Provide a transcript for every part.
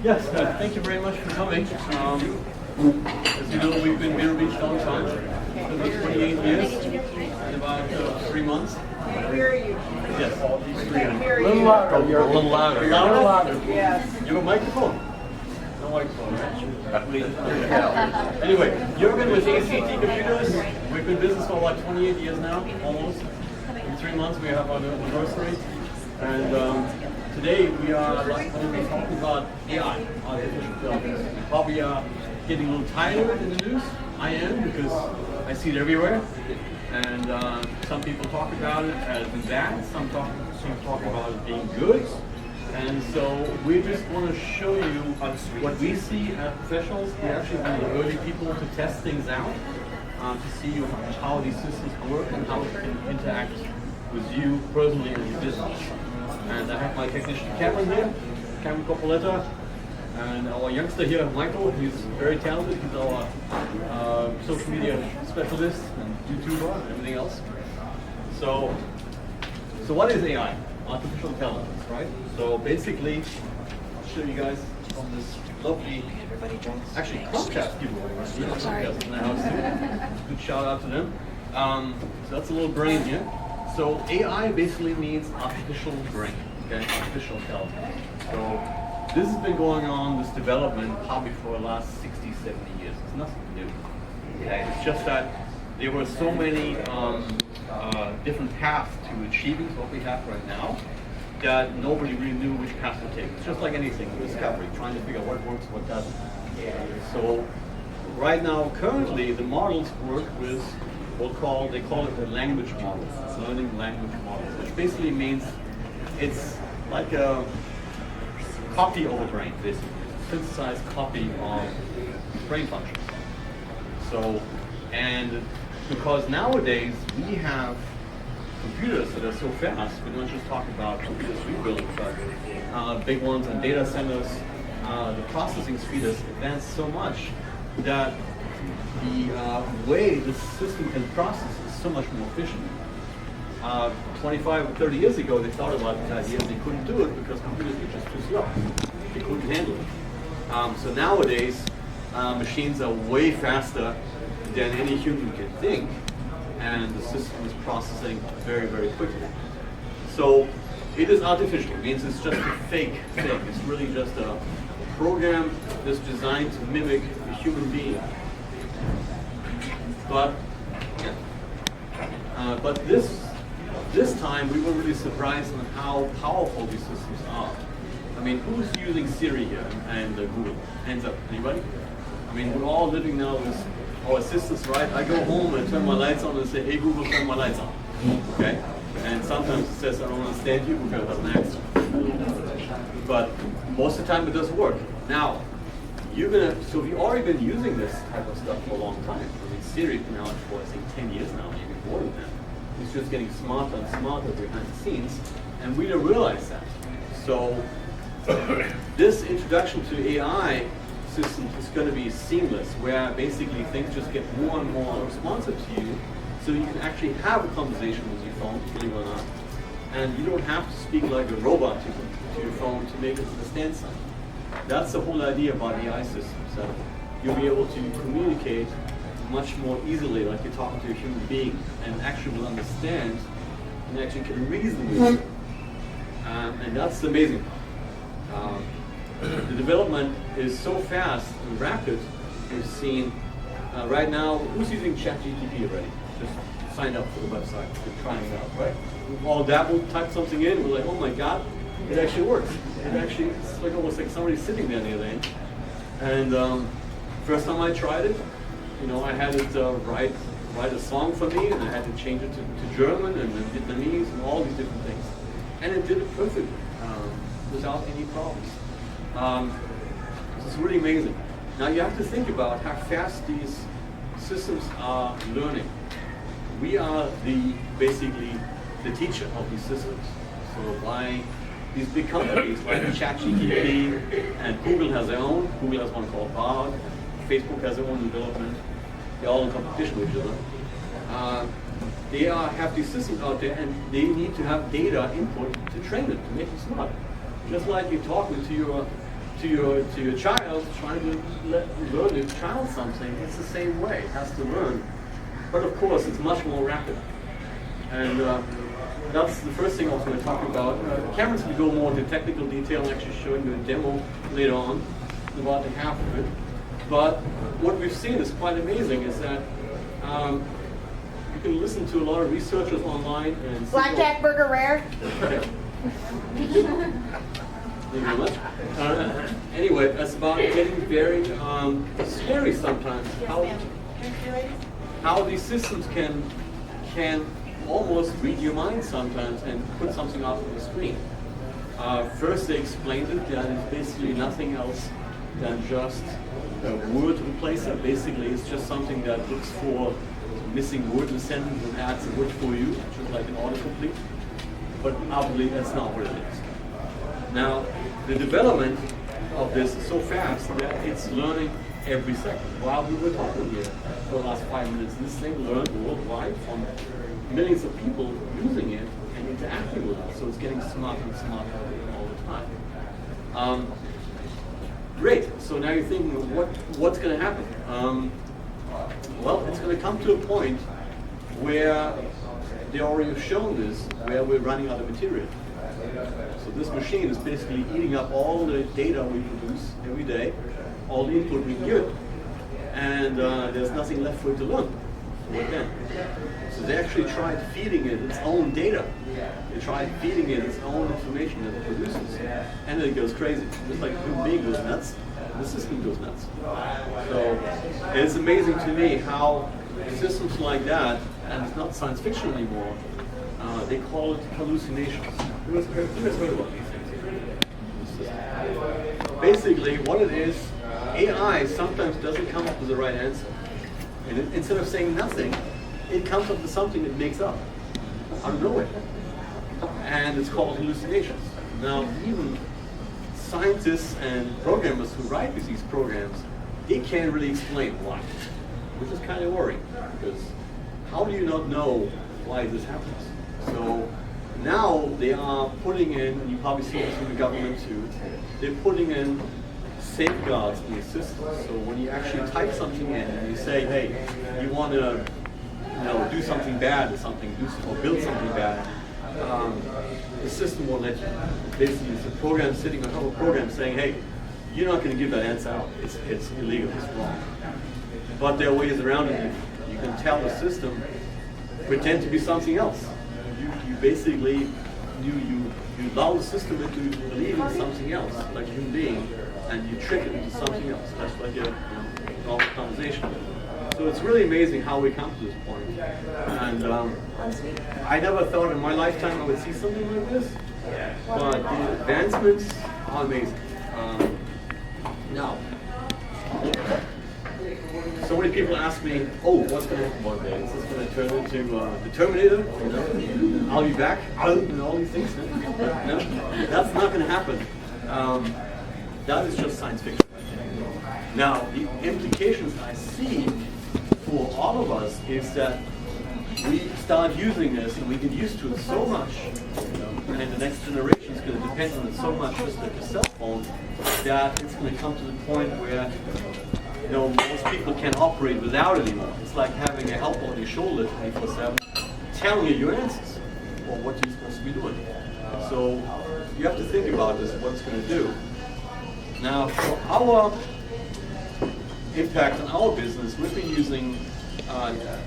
Yes, thank you very much for coming. As you know, we've been Vero Beach downtown for about 28 years and about 3 months. Can't hear you. Yes. Can't hear A little you. louder. A little louder. Louder. Yes. You have a microphone? No microphone, right? Anyway, Jürgen with ACT Computers. We've been in business for about 28 years now, almost. In 3 months we have our anniversary. And today we are going to be talking about AI, artificial intelligence. Probably getting a little tired in the news. I am, because I see it everywhere. And some people talk about it as bad, some talk about it being good. And so we just want to show you what we see as professionals. We're actually one of the early people to test things out, to see how these systems work and how it can interact with you personally and your business. And I have my technician Cameron here, Cameron Coppolietta, and our youngster here, Michael. He's very talented. He's our social media specialist and YouTuber and everything else. So what is AI? Artificial intelligence, right? So basically, I'll show you guys on this lovely, actually Comcast giveaway. Comcast in the house too. Good shout out to them. So that's a little brain here. So AI basically means artificial brain, okay? Artificial intelligence. So this has been going on, this development, probably for the last 60, 70 years. It's nothing new. Okay? It's just that there were so many different paths to achieving what we have right now that nobody really knew which path to take. It's just like anything, discovery, trying to figure out what works, what doesn't. So right now, currently, the models work with they call it the language models, learning language models, which basically means it's like a copy of a brain, basically. It's a synthesized copy of brain functions. So, and because nowadays we have computers that are so fast, we're not just talking about computers we build, but big ones and data centers, the processing speed has advanced so much that the way the system can process is so much more efficient. 25 or 30 years ago, they thought about this idea and they couldn't do it because computers were just too slow. They couldn't handle it. So nowadays, machines are way faster than any human can think, and the system is processing very, very quickly. So it is artificial. It means it's just a fake thing. It's really just a program that's designed to mimic a human being. But this time we were really surprised on how powerful these systems are. I mean, who's using Siri here and Google? Hands up, anybody? I mean, we're all living now with our assistants, right? I go home and turn my lights on and say, hey Google, turn my lights on. Okay? And sometimes it says, I don't understand you because it doesn't answer. But most of the time it does work. Now, so we've already been using this type of stuff for a long time. I mean, Siri has been out for, I think, 10 years now, maybe more than that. It's just getting smarter and smarter behind the scenes, and we don't realize that. So this introduction to AI systems is going to be seamless, where basically things just get more and more responsive to you, so you can actually have a conversation with your phone, believe it or not. And you don't have to speak like a robot to your phone to make it understand something. That's the whole idea about AI systems, that you'll be able to communicate much more easily like you're talking to a human being and actually will understand and actually can reason with you. And that's amazing. The development is so fast and rapid. We've seen right now, who's using ChatGPT already? Just signed up for the website, we're trying it out, right? We've all dabbled, typed something in, we're like, oh my God, it actually works. It's like almost like somebody sitting there the other end. And first time I tried it, I had it write a song for me, and I had to change it to German and Vietnamese and all these different things. And it did it perfectly, without any problems. It's really amazing. Now you have to think about how fast these systems are learning. We are basically the teacher of these systems. So why these big companies like ChatGPT and Google has their own. Google has one called Bard. Facebook has their own development. They're all in competition with each other. They have these systems out there, and they need to have data input to train it, to make it smart. Just like you're talking to your to your child, trying to learn your child something, it's the same way. It has to learn. But of course, it's much more rapid. And that's the first thing I was going to talk about. Cameron's going to go more into technical detail and actually showing you a demo later on, about the half of it. But what we've seen is quite amazing, is that you can listen to a lot of researchers online and Blackjack burger rare. Thank you very much. Anyway, it's about getting very scary sometimes. How these systems can almost read your mind sometimes and put something out on the screen. First, they explained it that it's basically nothing else than just a word replacer. Basically, it's just something that looks for missing word in a sentence and adds a word for you, just like an autocomplete. But obviously, that's not what it is. Now, the development of this is so fast that it's learning every second. While we were talking here for the last 5 minutes, this thing learned worldwide from millions of people using it and interacting with us. So it's getting smarter and smarter all the time. Great. So now you're thinking, what's going to happen? Well, it's going to come to a point where they already have shown this, where we're running out of material. So this machine is basically eating up all the data we produce every day, all the input we give it, and there's nothing left for it to learn. What then? So they actually tried feeding it its own data. They tried feeding it its own information that it produces, and then it goes crazy. Just like a human being goes nuts, the system goes nuts. So it's amazing to me how systems like that, and it's not science fiction anymore, they call it hallucinations. Who has heard about these things? Basically, what it is, AI sometimes doesn't come up with the right answer. And instead of saying nothing, it comes up with something it makes up out of nowhere. And it's called hallucinations. Now, even scientists and programmers who write these programs, they can't really explain why, which is kind of worrying, because how do you not know why this happens? So now they are putting in, and you probably see this in the government too, they're putting in safeguards in the system. So when you actually type something in and you say, hey, you want to do something bad or something, or build something bad, the system won't let you. Basically, it's a program sitting on top of a program saying, hey, you're not going to give that answer out. It's illegal, it's wrong. But there are ways around it. You can tell the system, pretend to be something else. You basically, you allow the system into believing something else, like a human being, and you trick it into something else. That's like a normal conversation. So it's really amazing how we come to this point. And I never thought in my lifetime I would see something like this, but the advancements are amazing. Now, so many people ask me, oh, what's going to happen one day? Is this going to turn into the Terminator? I'll be back, and all these things? No, that's not going to happen. That is just science fiction. Now, the implications I see for all of us is that we start using this and we get used to it so much, and the next generation is going to depend on it so much, just like a cell phone, that it's going to come to the point where most people can't operate without it anymore. It's like having a helper on your shoulder 24/7 telling you your answers or what you're supposed to be doing. So you have to think about this, what it's going to do. Now, for our impact on our business, we've been using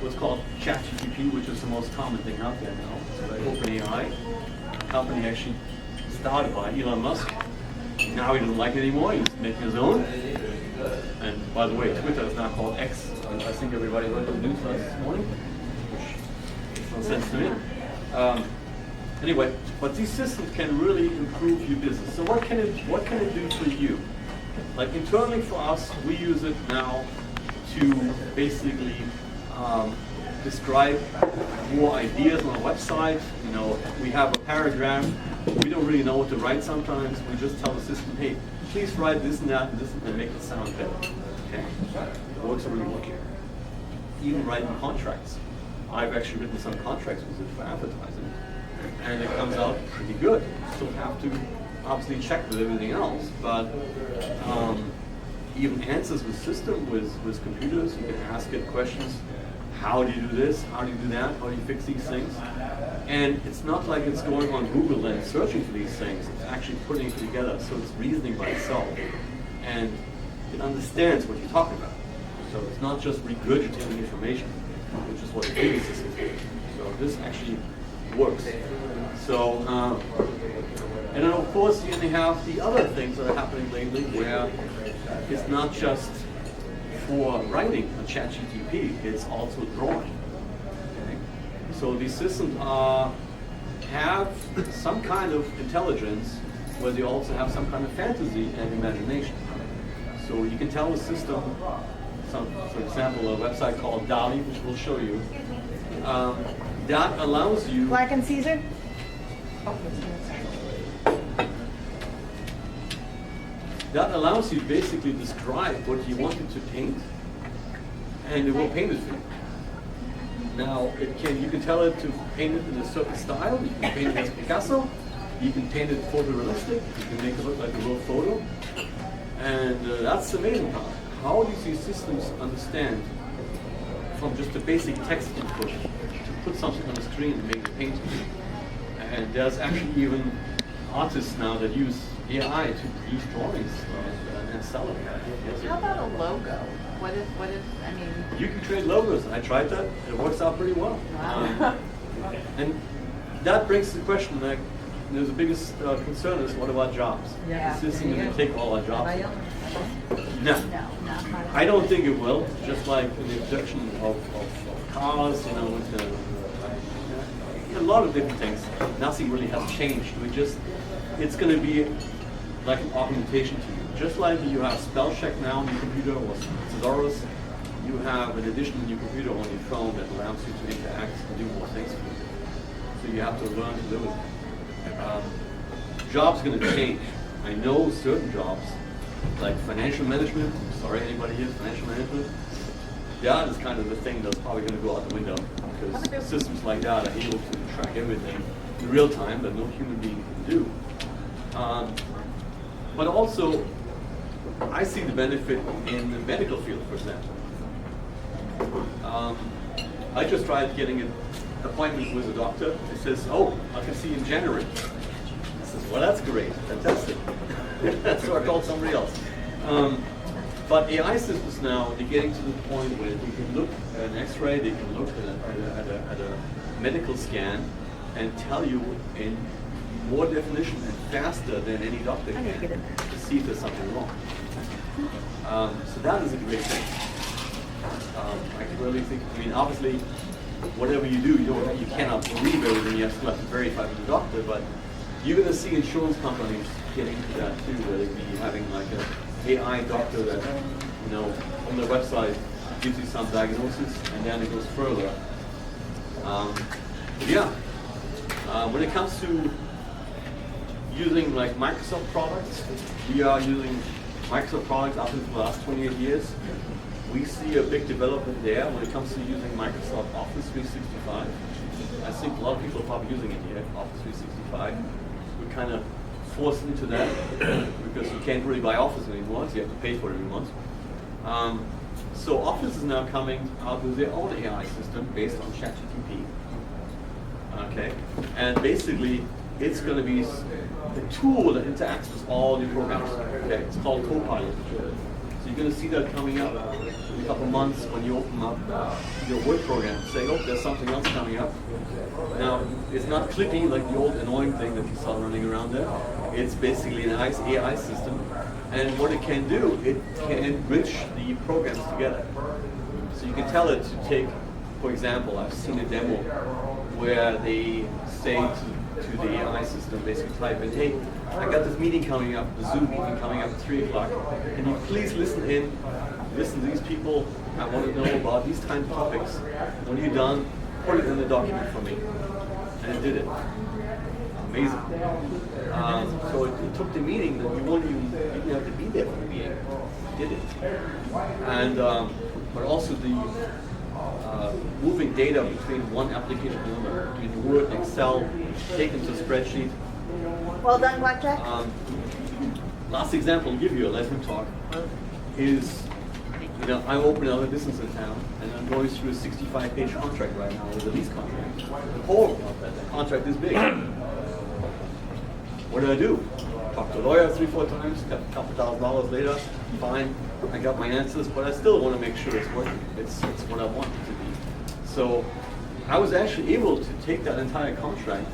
what's called ChatGPT, which is the most common thing out there now. It's by OpenAI, a company actually started by Elon Musk. Now he doesn't like it anymore, he's making his own. And by the way, Twitter is now called X. I think everybody heard the news this morning, which makes no sense to me. Anyway, but these systems can really improve your business. So what can it do for you? Like internally for us, we use it now to basically describe more ideas on a website. We have a paragraph. We don't really know what to write sometimes. We just tell the system, hey, please write this and that and make it sound better. Okay, it works really well. Even writing contracts. I've actually written some contracts with it for advertising, and it comes out pretty good. You still have to obviously check with everything else, but even answers with system, with computers. You can ask it questions. How do you do this? How do you do that? How do you fix these things? And it's not like it's going on Google and searching for these things. It's actually putting it together, so it's reasoning by itself. And it understands what you're talking about. So it's not just regurgitating information, which is what the previous system did. So this actually works. So, and then of course you have the other things that are happening lately where it's not just for writing on ChatGPT, it's also drawing. Okay? So these systems have some kind of intelligence where they also have some kind of fantasy and imagination. So you can tell the system, for example, a website called DALI, which we'll show you, that allows you... Black and Caesar? That allows you to basically describe what you want it to paint, and it will paint it for you. Now, you can tell it to paint it in a certain style. You can paint it as Picasso. You can paint it photorealistic. You can make it look like a real photo. And that's the amazing part. How do these systems understand from just a basic text input to put something on the screen and make it paint? And there's actually even artists now that use AI to produce drawings and sell them. How about a logo? What if, I mean... You can create logos. I tried that. It works out pretty well. Wow. And that brings the question, like, the biggest concern is, what about jobs? Yeah. Is this going to take all our jobs? No, No. not my... I don't think it will. Just like in the introduction of cars, you know, with a lot of different things. Nothing really has changed. It's going to be like an augmentation to you. Just like you have spell check now on your computer or Thesaurus, you have an addition on your computer on your phone that allows you to interact and do more things for you. So you have to learn to live with it. Jobs are going to change. I know certain jobs, like financial management. Sorry, anybody here, financial management? That is kind of the thing that's probably going to go out the window, because systems like that are able to track everything in real time that no human being can do. But also, I see the benefit in the medical field, for example. I just tried getting an appointment with a doctor. He says, "Oh, I can see you in January." I says, "Well, that's great, fantastic." So I called somebody else. But AI systems now, they're getting to the point where they can look at an X-ray, they can look at a medical scan, and tell you in more definition and faster than any doctor can to see if there's something wrong. So that is a great thing. I can really think, I mean, obviously, whatever you do, you cannot believe everything, you still have to verify with the doctor, but you're going to see insurance companies getting to that too, where they'll be having like an AI doctor that, you know, on their website gives you some diagnosis, and then it goes further. When it comes to using like Microsoft products, we are using Microsoft products after the last 28 years. We see a big development there when it comes to using Microsoft Office 365. I think a lot of people are probably using it here, Office 365. We're kind of forced into that because you can't really buy Office anymore, so you have to pay for it every month. So Office is now coming out with their own AI system based on ChatGPT. Okay, and basically it's going to be the tool that interacts with all your programs. Okay, it's called Copilot. So you're going to see that coming up in a couple months when you open up your Word program. Say, oh, there's something else coming up. Now, it's not Clippy like the old annoying thing that you saw running around there. It's basically a nice AI system. And what it can do, it can enrich the programs together. So you can tell it to take, for example, I've seen a demo where they say to the AI system, basically type in, hey, I got this meeting coming up, the Zoom meeting coming up at 3 o'clock. Can you please listen to these people? I want to know about these kind of topics. When you're done, put it in the document for me. And it did it. Amazing. So it took the meeting that you didn't have to be there for the meeting. It did it. And but also the moving data between one application and another, between Word and Excel, take into a spreadsheet. Well done, Blackjack. Last example I'll give you, let him talk, is, you know, I opened another business in town, and I'm going through a 65-page contract right now with a lease contract. Oh, that contract is big. What did I do? Talked to a lawyer 3-4 times, got a couple $1,000s later, fine, I got my answers, but I still want to make sure it's working. It's what I want it to be. So I was actually able to take that entire contract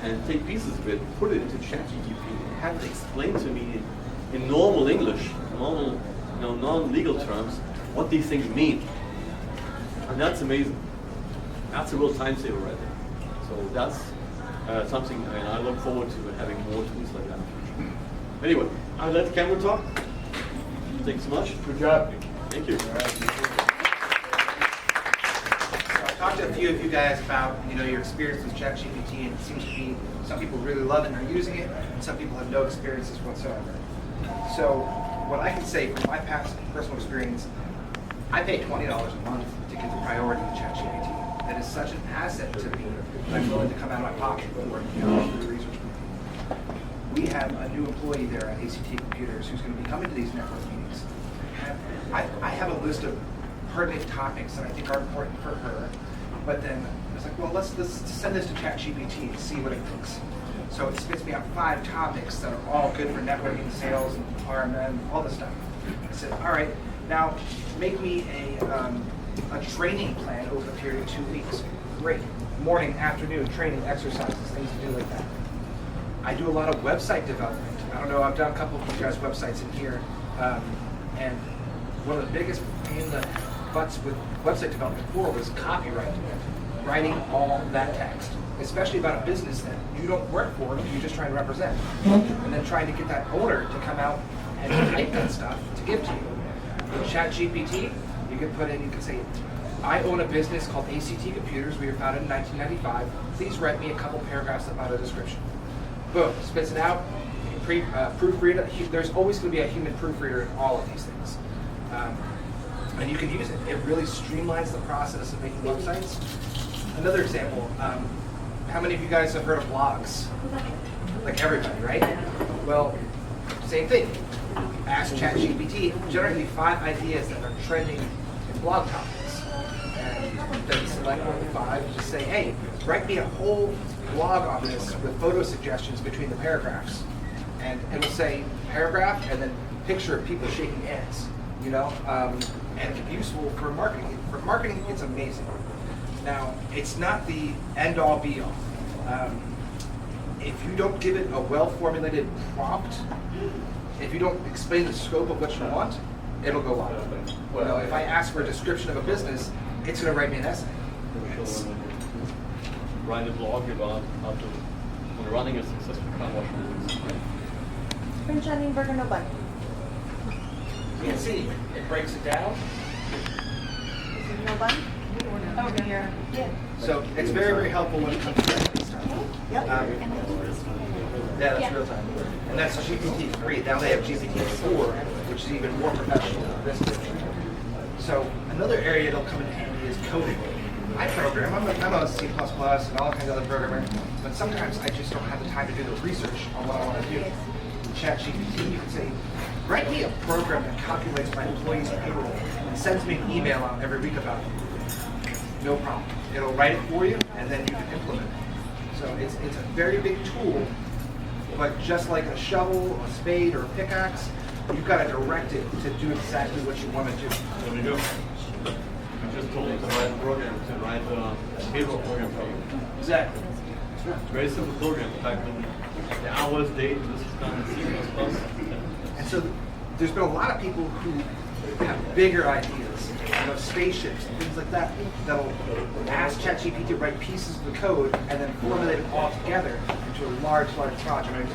and take pieces of it, put it into ChatGPT, and have it explain to me in normal English, normal, you know, non-legal terms, what these things mean. And that's amazing. That's a real time saver right there. So that's something, and I look forward to having more tools like that in the future. Anyway, I'll let the camera talk. Thanks so much. Good job. Thank you. So I talked to a few of you guys about, you know, your experience with ChatGPT, and it seems to be some people really love it and are using it, and some people have no experiences whatsoever. So what I can say from my past personal experience, I pay $20 a month to get the priority of ChatGPT. That is such an asset to me that I'm willing to come out of my pocket for, you know, for the research. We have a new employee there at ACT Computers who's going to be coming to these network meetings. I have a list of pertinent topics that I think are important for her, but then I was like, well, let's send this to ChatGPT and see what it thinks. So it spits me out 5 topics that are all good for networking, sales, and RMM, all this stuff. I said, all right, now make me a training plan over a period of 2 weeks. Great. Morning, afternoon, training, exercises, things to do like that. I do a lot of website development. I don't know, I've done a couple of you guys' websites in here, and one of the biggest pain in the butts with website development before was copyright, writing all that text, especially about a business that you don't work for, you're just trying to represent, and then trying to get that owner to come out and type that stuff to give to you. With ChatGPT, you can put in, you can say, I own a business called ACT Computers. We were founded in 1995. Please write me a couple paragraphs about a description. Boom, spits it out. Proofreader. There's always going to be a human proofreader in all of these things, and you can use it. It really streamlines the process of making websites. Another example. How many of you guys have heard of blogs? Like everybody, right? Well, same thing. Ask ChatGPT. Generate me 5 ideas that are trending in blog topics, and then select one of the 5. Just say, hey, write me a whole blog on this with photo suggestions between the paragraphs, and it'll say paragraph and then picture of people shaking hands, you know, and it's useful for marketing. For marketing, it's amazing. Now, it's not the end-all be-all. If you don't give it a well-formulated prompt, if you don't explain the scope of what you want, it'll go on. You know, if I ask for a description of a business, it's going to write me an essay. Write a blog about how to, when running a successful car wash business. Right? French onion burger, no bun. You can see, it breaks it down. No bun? Over here. Yeah. So it's very, very helpful when it comes to that stuff. Yep. Yeah, that's real time. And that's GPT-3. Now they have GPT-4, which is even more professional than this version. So another area that'll come in handy is coding. I program. I'm a C++ and all kinds of other programming, but sometimes I just don't have the time to do the research on what I want to do. In ChatGPT, you can say, write me a program that calculates my employees' payroll and sends me an email out every week about it. No problem. It'll write it for you, and then you can implement it. So it's a very big tool, but just like a shovel, a spade, or a pickaxe, you've got to direct it to do exactly what you want to do. What do you do? I just told you to write a program, to write a payroll program for you. Exactly. It's a very simple program. In fact, the hours, date, this is done in C++. And so there's been a lot of people who have bigger ideas, you know, spaceships and things like that, that'll ask ChatGPT to write pieces of the code and then formulate it all together into a large project.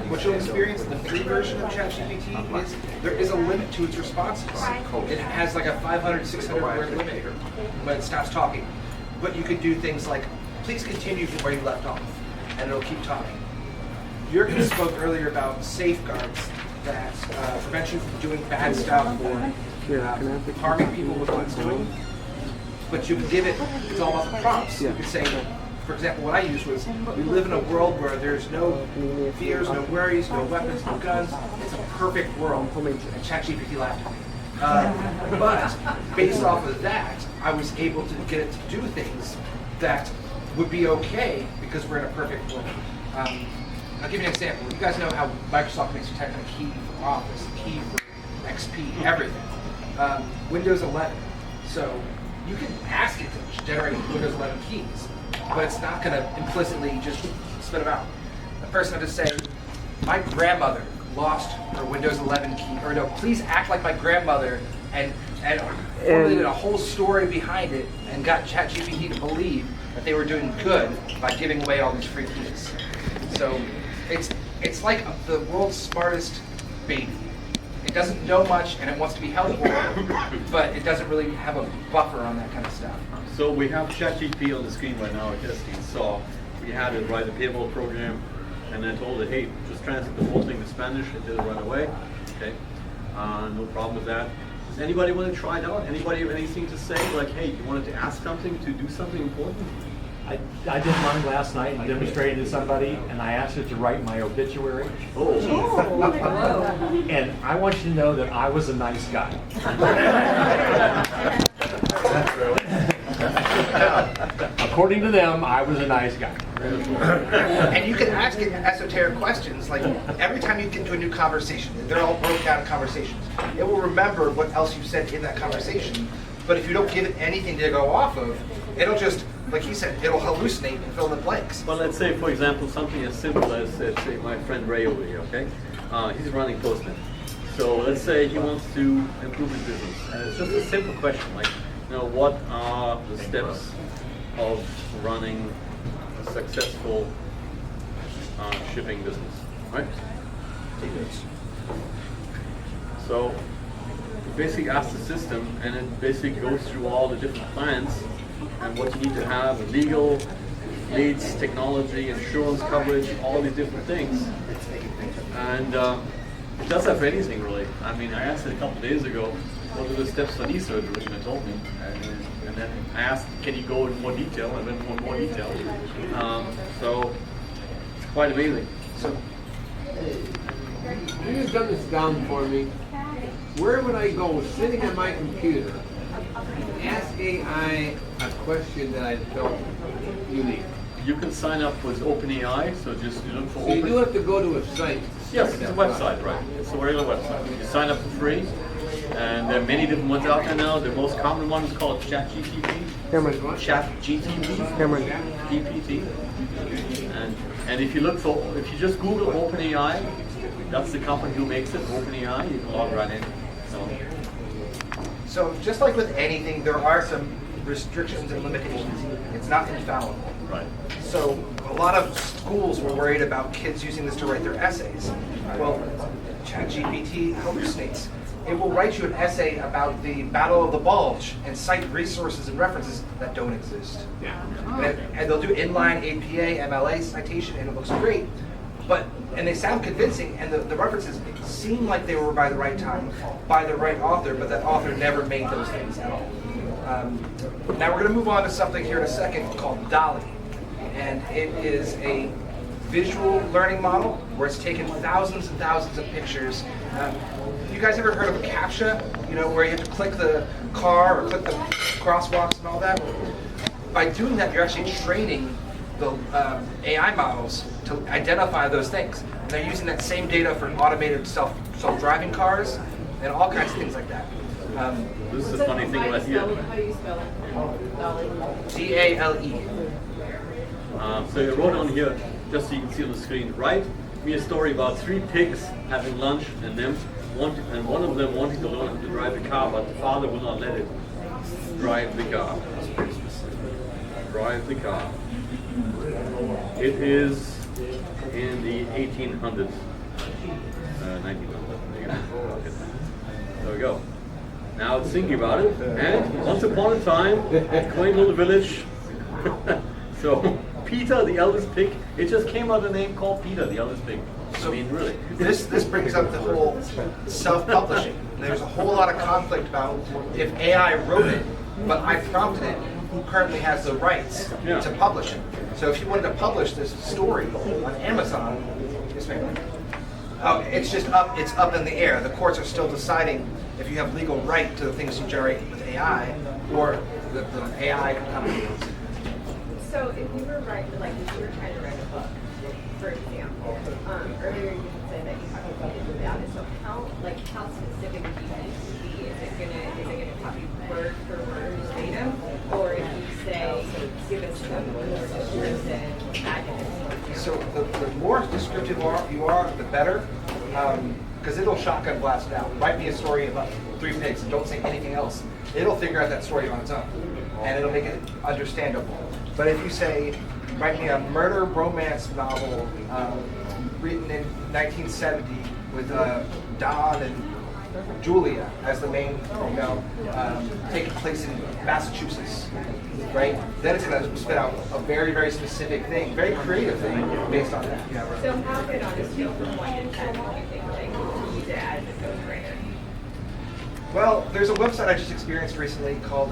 What you'll experience in the free version of ChatGPT is there is a limit to its responses. It has like a 500, 600 word limit when it stops talking. But you could do things like, please continue from where you left off, and it'll keep talking. Jürgen spoke earlier about safeguards that prevent you from doing bad stuff or harming people with what it's doing. But you can give it, it's all about the prompts. You can say, for example, what I used was, we live in a world where there's no fears, no worries, no weapons, no guns. It's a perfect world. And ChatGPT laughed at me. But based off of that, I was able to get it to do things that would be okay because we're in a perfect world. I'll give you an example. You guys know how Microsoft makes you type in a key for Office, a key for XP, everything. Windows 11. So you can ask it to generate Windows 11 keys, but it's not going to implicitly just spit them out. The first one to say, my grandmother lost her Windows 11 key, or no, please act like my grandmother, and formulated a whole story behind it and got ChatGPT to believe that they were doing good by giving away all these free keys. So it's like the world's smartest baby. It doesn't know much and it wants to be helpful, but it doesn't really have a buffer on that kind of stuff. So we have ChatGPT on the screen right now, as you saw. We had it write a payroll program, and I told it, hey, just translate the whole thing to Spanish. It did it right away. Okay, no problem with that. Does anybody want to try it out? Anybody have anything to say? Like, hey, you wanted to ask something, to do something important? I did mine last night and demonstrated to somebody, and I asked it to write my obituary. Oh. And I want you to know that I was a nice guy. According to them, I was a nice guy. And you can ask it esoteric questions, like every time you get into a new conversation, they're all broken down conversations. It will remember what else you said in that conversation, but if you don't give it anything to go off of, it'll just, like he said, it'll hallucinate and fill in the blanks. Well, let's say, for example, something as simple as, say, my friend Ray over here, okay? He's running Postman. So let's say he wants to improve his business. And it's just a simple question, like, what are the steps of running a successful shipping business, right? So you basically ask the system, and it basically goes through all the different plans and what you need to have, legal, leads, technology, insurance coverage, all these different things. And it does that for anything, really. I mean, I asked it a couple of days ago, what are the steps for knee surgery, and it told me. And then I asked, can you go in more detail, and then more detail. So it's quite amazing. So You just got this down for me. Where would I go sitting at my computer, ask AI a question that I felt unique? You can sign up with OpenAI, so just look for So you do have to go to a site. Yes, it's a website, right? It's a regular website. You sign up for free, and there are many different ones out there now. The most common one is called ChatGPT. ChatGPT. GPT. And if you just Google OpenAI, that's the company who makes it, OpenAI. You can log right in. So just like with anything, there are some restrictions and limitations. It's not infallible. Right. So a lot of schools were worried about kids using this to write their essays. Well, ChatGPT hallucinates. It will write you an essay about the Battle of the Bulge and cite resources and references that don't exist. Yeah. And they'll do inline APA, MLA citation, and it looks great. And they sound convincing, and the references seem like they were by the right time, by the right author, but that author never made those things at all. Now we're going to move on to something here in a second called DALL-E. And it is a visual learning model where it's taken thousands and thousands of pictures. You guys ever heard of a CAPTCHA? Where you have to click the car or click the crosswalks and all that? By doing that, you're actually training the AI models to identify those things. And they're using that same data for automated self-driving cars and all kinds of things like that. This is a funny thing right here. How do you spell it? DALE. So I wrote on here, just so you can see on the screen, write me a story about 3 pigs having lunch and one of them wanting to learn how to drive the car, but the father would not let it drive the car. Drive the car. It is in the 1800s, 1900s. There we go. Now it's thinking about it, and once upon a time, quaint little village. So Peter, the eldest pig, it just came out of a name called Peter, the eldest pig. I mean, really. This brings up the whole self-publishing. There's a whole lot of conflict about if AI wrote it, but I prompted it, who currently has the rights Yeah. to publish it. So if you wanted to publish this story on Amazon, yes, ma'am. It's just up. It's up in the air. The courts are still deciding if you have legal right to the things you generate with AI, or the AI company. So if you were writing, like if you were trying to write a book, for example, earlier you had said that you have to think about it. So how specific do you need to be? Is it gonna copy word for word verbatim, or if you say give us some more descriptive adjectives? So the more descriptive you are, the better, because it'll shotgun blast it out. Write me a story about 3 pigs and don't say anything else. It'll figure out that story on its own, and it'll make it understandable. But if you say, write me a murder romance novel written in 1970 with Don and Julia as the main, taking place in Massachusetts, right? Then it's going to spit out a very, very specific thing, very creative thing based on that. So how good on a scale from 1 to 10 do you think to use it as a ghostwriter? Well, there's a website I just experienced recently called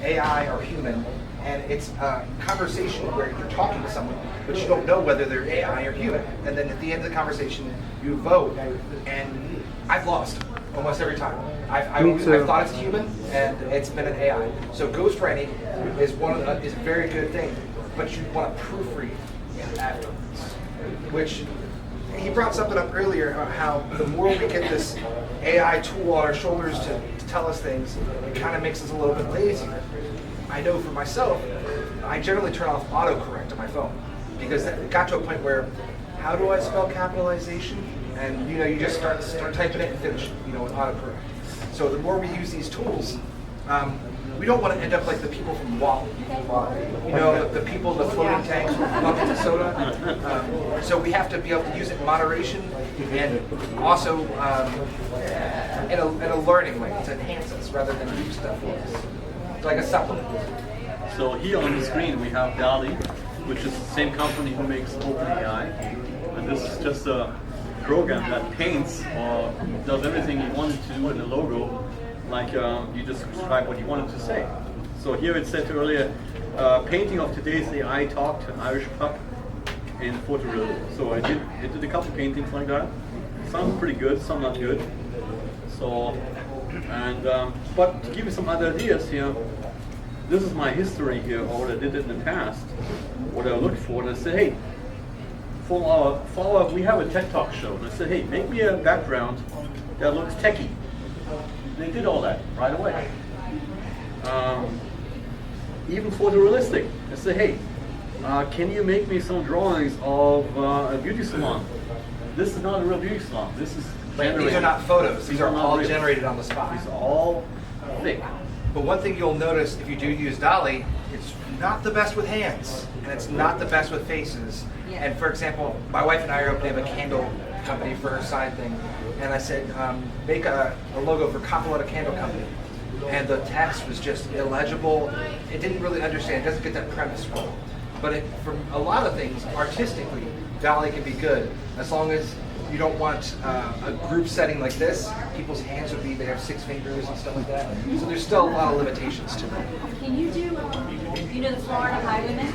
AI or Human, and it's a conversation where you're talking to someone, but you don't know whether they're AI or human. And then at the end of the conversation, you vote, and I've lost almost every time. I've thought it's a human, and it's been an AI. So ghostwriting is is a very good thing, but you want to proofread afterwards, which he brought something up earlier about how the more we get this AI tool on our shoulders to tell us things, it kind of makes us a little bit lazier. I know for myself, I generally turn off autocorrect on my phone because it got to a point where, how do I spell capitalization? And you just start typing it and finish, with autocorrect. So the more we use these tools, we don't want to end up like the people from WALL-E. The people in the floating tanks with buckets of soda. So we have to be able to use it in moderation and also in a learning way to enhance us rather than do stuff for us. It's like a supplement. So here on the screen we have DALL-E, which is the same company who makes OpenAI, and this is just a program that paints or does everything you wanted to do in the logo, like you just describe what you wanted to say. So here it said earlier, painting of today's AI talk to an Irish pup in photorealism. So I did a couple paintings like that. Some pretty good, some not good. So, and but to give you some other ideas here, this is my history here, or what I did in the past, what I looked for, and I said, hey, for our we have a TED Talk show, and I said, hey, make me a background that looks techie. They did all that right away. Even photorealistic. I said, hey, can you make me some drawings of a beauty salon? This is not a real beauty salon. This is generated. These are not photos. These are all real. generated on the spot. These are all thick. But one thing you'll notice if you do use DALL-E, it's not the best with hands, and it's not the best with faces. Yeah. And for example, my wife and I are opening a candle company for her side thing, and I said, make a logo for Capoletta Candle Company. And the text was just illegible. It didn't really understand, it doesn't get that premise right. But for a lot of things, artistically, DALL-E can be good, as long as you don't want a group setting like this. People's hands would be, they have 6 fingers and stuff like that. So there's still a lot of limitations to it. Can you do, the Florida Highwaymen?